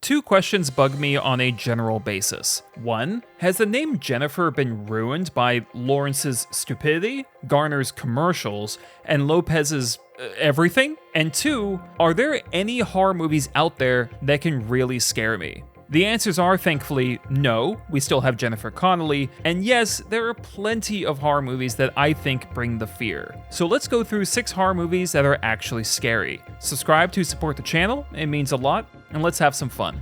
Two questions bug me on a general basis. One, has the name Jennifer been ruined by Lawrence's stupidity, Garner's commercials, and Lopez's everything? And two, are there any horror movies out there that can really scare me? The answers are, thankfully, no, we still have Jennifer Connelly, and yes, there are plenty of horror movies that I think bring the fear. So let's go through 6 horror movies that are actually scary. Subscribe to support the channel, it means a lot, and let's have some fun.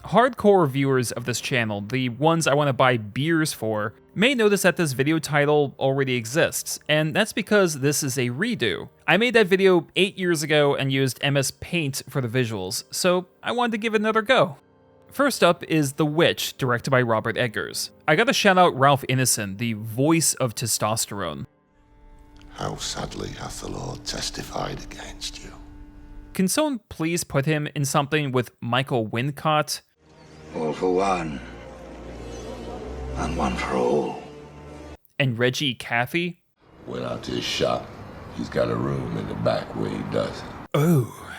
Hardcore viewers of this channel, the ones I want to buy beers for, may notice that this video title already exists, and that's because this is a redo. I made that video 8 years ago and used MS Paint for the visuals, so I wanted to give it another go. First up is The Witch, directed by Robert Eggers. I gotta shout out Ralph Ineson, the voice of testosterone. How sadly hath the Lord testified against you. Can someone please put him in something with Michael Wincott? All for one, and one for all. And Reggie Caffey? Went out to his shop. He's got a room in the back where he does it. Oh.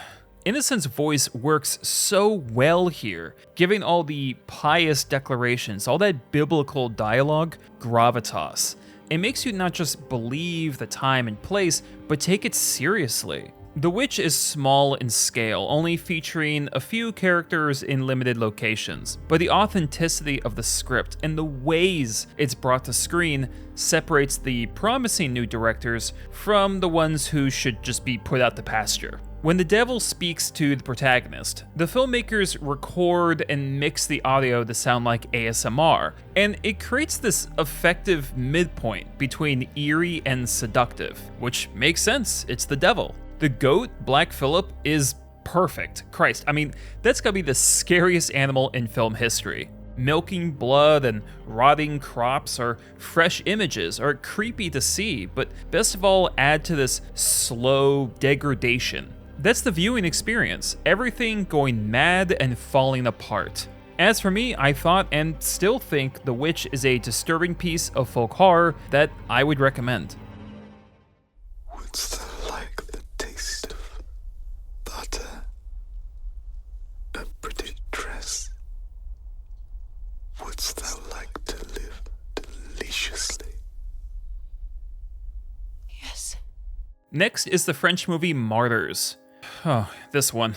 Ineson's voice works so well here, giving all the pious declarations, all that biblical dialogue, gravitas. It makes you not just believe the time and place, but take it seriously. The Witch is small in scale, only featuring a few characters in limited locations, but the authenticity of the script and the ways it's brought to screen separates the promising new directors from the ones who should just be put out to pasture. When the devil speaks to the protagonist, the filmmakers record and mix the audio to sound like ASMR, and it creates this effective midpoint between eerie and seductive, which makes sense, it's the devil. The goat, Black Phillip, is perfect. Christ, I mean, that's gotta be the scariest animal in film history. Milking blood and rotting crops or fresh images are creepy to see, but best of all, add to this slow degradation. That's the viewing experience, everything going mad and falling apart. As for me, I thought and still think The Witch is a disturbing piece of folk horror that I would recommend. Wouldst thou like the taste of butter, a pretty dress? Wouldst thou like to live deliciously? Yes. Next is the French movie Martyrs. Oh, this one.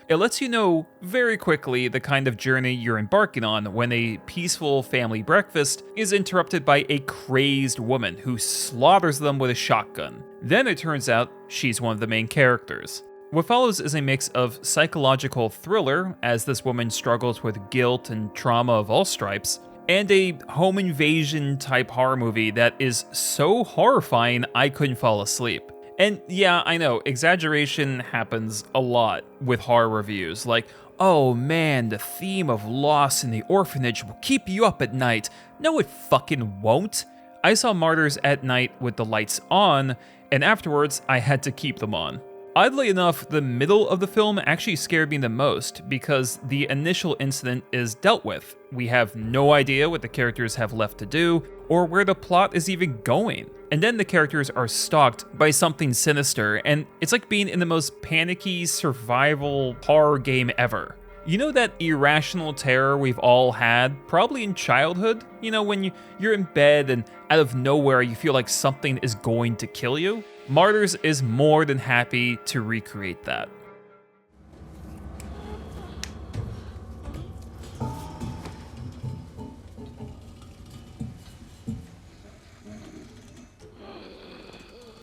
It lets you know very quickly the kind of journey you're embarking on when a peaceful family breakfast is interrupted by a crazed woman who slaughters them with a shotgun. Then it turns out she's one of the main characters. What follows is a mix of psychological thriller, as this woman struggles with guilt and trauma of all stripes, and a home invasion type horror movie that is so horrifying I couldn't fall asleep. And yeah, I know, exaggeration happens a lot with horror reviews, like, oh man, the theme of loss in the orphanage will keep you up at night. No, it fucking won't. I saw Martyrs at night with the lights on, and afterwards I had to keep them on. Oddly enough, the middle of the film actually scared me the most because the initial incident is dealt with. We have no idea what the characters have left to do or where the plot is even going. And then the characters are stalked by something sinister, and it's like being in the most panicky survival horror game ever. You know that irrational terror we've all had, probably in childhood? You know, when you're in bed and out of nowhere you feel like something is going to kill you? Martyrs is more than happy to recreate that.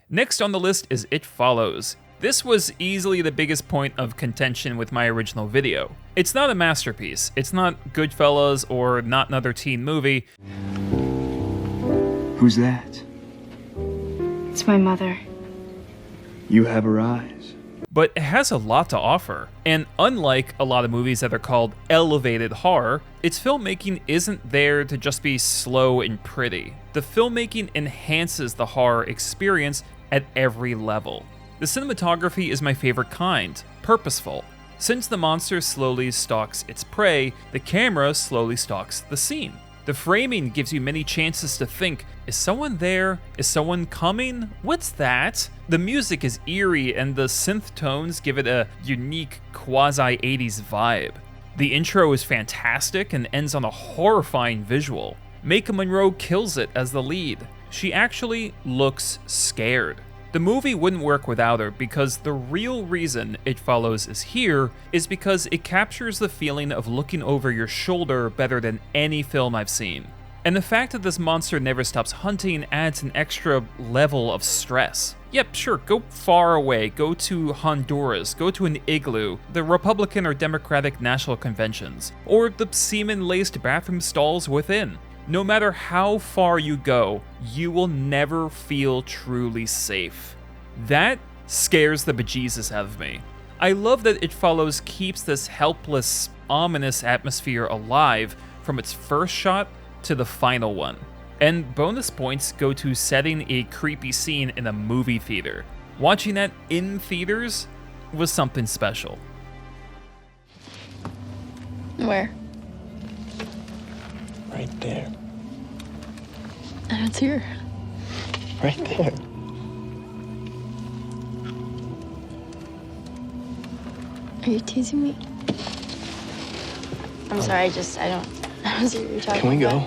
Next on the list is It Follows. This was easily the biggest point of contention with my original video. It's not a masterpiece. It's not Goodfellas or Not Another Teen Movie. Who's that? It's my mother. You have her eyes. But it has a lot to offer. And unlike a lot of movies that are called elevated horror, its filmmaking isn't there to just be slow and pretty. The filmmaking enhances the horror experience at every level. The cinematography is my favorite kind, purposeful. Since the monster slowly stalks its prey, the camera slowly stalks the scene. The framing gives you many chances to think, is someone there? Is someone coming? What's that? The music is eerie and the synth tones give it a unique quasi-80s vibe. The intro is fantastic and ends on a horrifying visual. Maika Monroe kills it as the lead. She actually looks scared. The movie wouldn't work without her because the real reason It Follows is here is because it captures the feeling of looking over your shoulder better than any film I've seen. And the fact that this monster never stops hunting adds an extra level of stress. Yep, sure, go far away, go to Honduras, go to an igloo, the Republican or Democratic national conventions, or the semen-laced bathroom stalls within. No matter how far you go, you will never feel truly safe. That scares the bejesus out of me. I love that It Follows keeps this helpless, ominous atmosphere alive from its first shot to the final one. And bonus points go to setting a creepy scene in a movie theater. Watching that in theaters was something special. Where? Right there. And it's here. Right there. Are you teasing me? I'm sorry, I don't see what you're talking about. Can we go?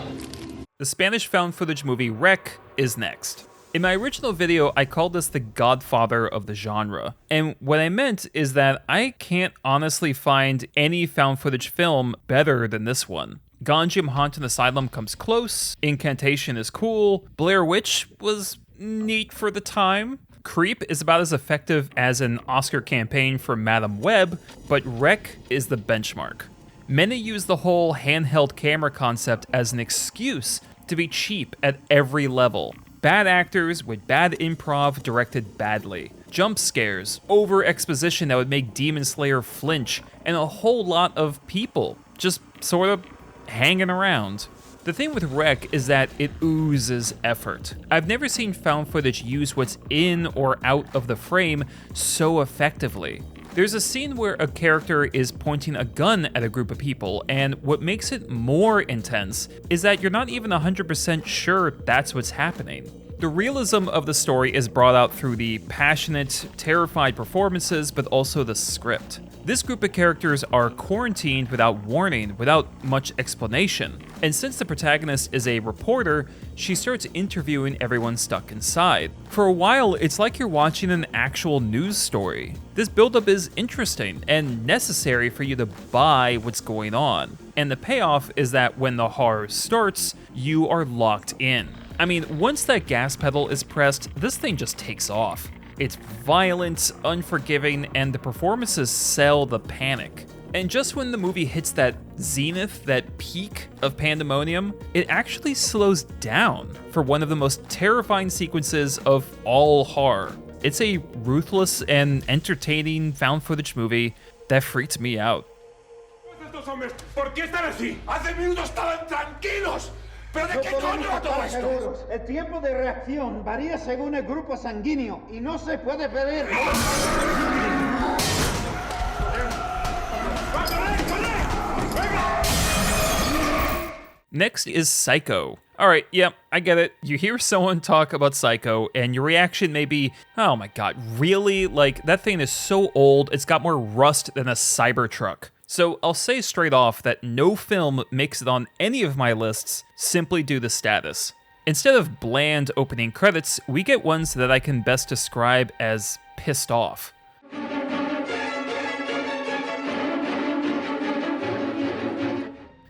The Spanish found footage movie Rec is next. In my original video, I called this the godfather of the genre. And what I meant is that I can't honestly find any found footage film better than this one. Ganjiam Haunted Asylum comes close, Incantation is cool, Blair Witch was neat for the time, Creep is about as effective as an Oscar campaign for Madame Web, but Rec is the benchmark. Many use the whole handheld camera concept as an excuse to be cheap at every level. Bad actors with bad improv directed badly, jump scares, over exposition that would make Demon Slayer flinch, and a whole lot of people just sort of hanging around. The thing with Rec is that it oozes effort. I've never seen found footage use what's in or out of the frame so effectively. There's a scene where a character is pointing a gun at a group of people, and what makes it more intense is that you're not even 100% sure that's what's happening. The realism of the story is brought out through the passionate, terrified performances, but also the script. This group of characters are quarantined without warning, without much explanation. And since the protagonist is a reporter, she starts interviewing everyone stuck inside. For a while, it's like you're watching an actual news story. This buildup is interesting and necessary for you to buy what's going on. And the payoff is that when the horror starts, you are locked in. I mean, once that gas pedal is pressed, this thing just takes off. It's violent, unforgiving, and the performances sell the panic. And just when the movie hits that zenith, that peak of pandemonium, it actually slows down for one of the most terrifying sequences of all horror. It's a ruthless and entertaining found footage movie that freaks me out. ¿Por qué están así? Hace minutos estaban tranquilos. ¿Pero de qué coño va todo esto? El tiempo de reacción varía según el grupo sanguíneo y no se puede pedir. Next is Psycho. Alright, yeah, I get it. You hear someone talk about Psycho, and your reaction may be, oh my god, really? Like, that thing is so old, it's got more rust than a Cybertruck. So I'll say straight off that no film makes it on any of my lists simply due to status. Instead of bland opening credits, we get ones that I can best describe as pissed off.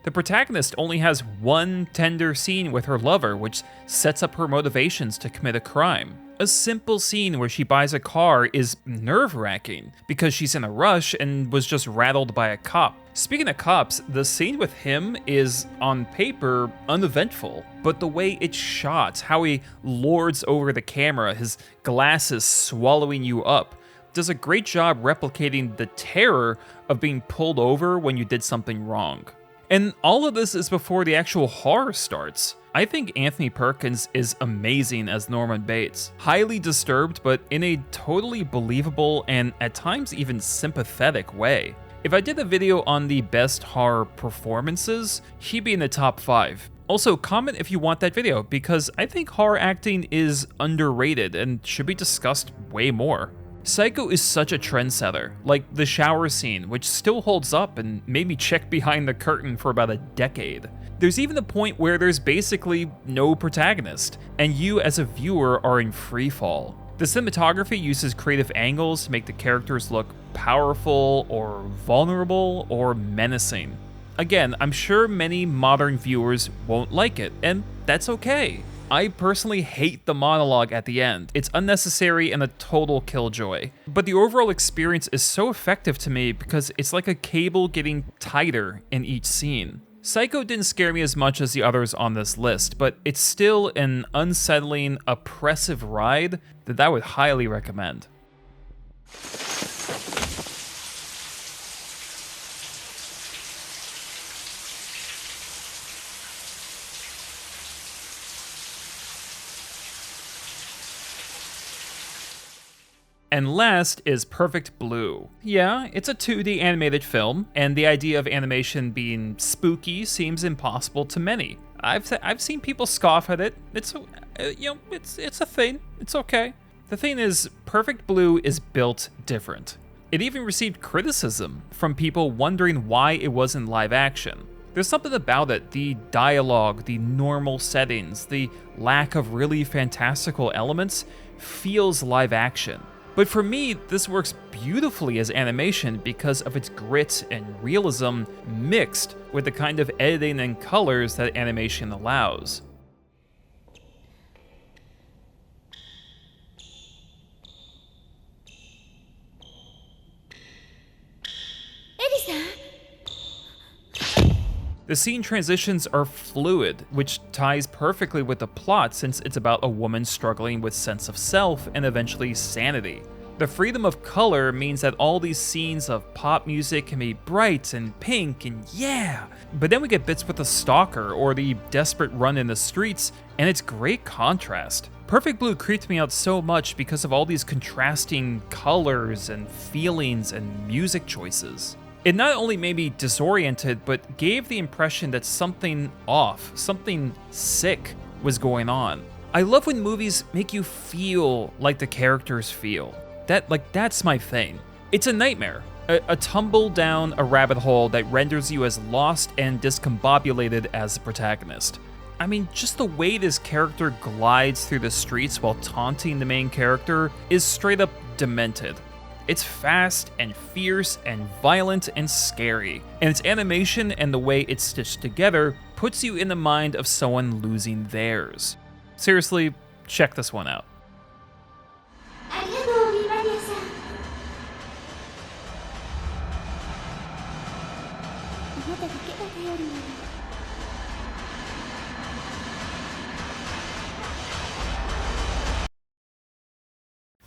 The protagonist only has one tender scene with her lover, which sets up her motivations to commit a crime. A simple scene where she buys a car is nerve-wracking because she's in a rush and was just rattled by a cop. Speaking of cops, the scene with him is, on paper, uneventful, but the way it's shot, how he lords over the camera, his glasses swallowing you up, does a great job replicating the terror of being pulled over when you did something wrong. And all of this is before the actual horror starts. I think Anthony Perkins is amazing as Norman Bates. Highly disturbed, but in a totally believable and at times even sympathetic way. If I did a video on the best horror performances, he'd be in the top 5. Also, comment if you want that video, because I think horror acting is underrated and should be discussed way more. Psycho is such a trendsetter, like the shower scene, which still holds up and made me check behind the curtain for about a decade. There's even a point where there's basically no protagonist, and you as a viewer are in free fall. The cinematography uses creative angles to make the characters look powerful or vulnerable or menacing. Again, I'm sure many modern viewers won't like it, and that's okay. I personally hate the monologue at the end. It's unnecessary and a total killjoy. But the overall experience is so effective to me because it's like a cable getting tighter in each scene. Psycho didn't scare me as much as the others on this list, but it's still an unsettling, oppressive ride that I would highly recommend. And last is Perfect Blue. Yeah, it's a 2D animated film, and the idea of animation being spooky seems impossible to many. I've seen people scoff at it. It's it's a thing. It's okay. The thing is, Perfect Blue is built different. It even received criticism from people wondering why it wasn't live action. There's something about it, the dialogue, the normal settings, the lack of really fantastical elements feels live action. But for me, this works beautifully as animation because of its grit and realism mixed with the kind of editing and colors that animation allows. The scene transitions are fluid, which ties perfectly with the plot since it's about a woman struggling with sense of self and eventually sanity. The freedom of color means that all these scenes of pop music can be bright and pink and yeah, but then we get bits with the stalker or the desperate run in the streets, and it's great contrast. Perfect Blue creeped me out so much because of all these contrasting colors and feelings and music choices. It not only made me disoriented, but gave the impression that something off, something sick was going on. I love when movies make you feel like the characters feel. That's my thing. It's a nightmare, a tumble down a rabbit hole that renders you as lost and discombobulated as the protagonist. I mean, just the way this character glides through the streets while taunting the main character is straight up demented. It's fast and fierce and violent and scary, and its animation and the way it's stitched together puts you in the mind of someone losing theirs. Seriously, check this one out.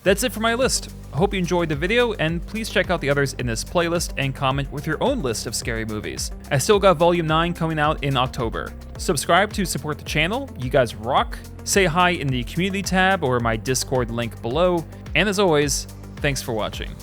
That's it for my list. I hope you enjoyed the video, and please check out the others in this playlist and comment with your own list of scary movies. I still got Volume 9 coming out in October. Subscribe to support the channel, you guys rock. Say hi in the community tab or my Discord link below, and as always, thanks for watching.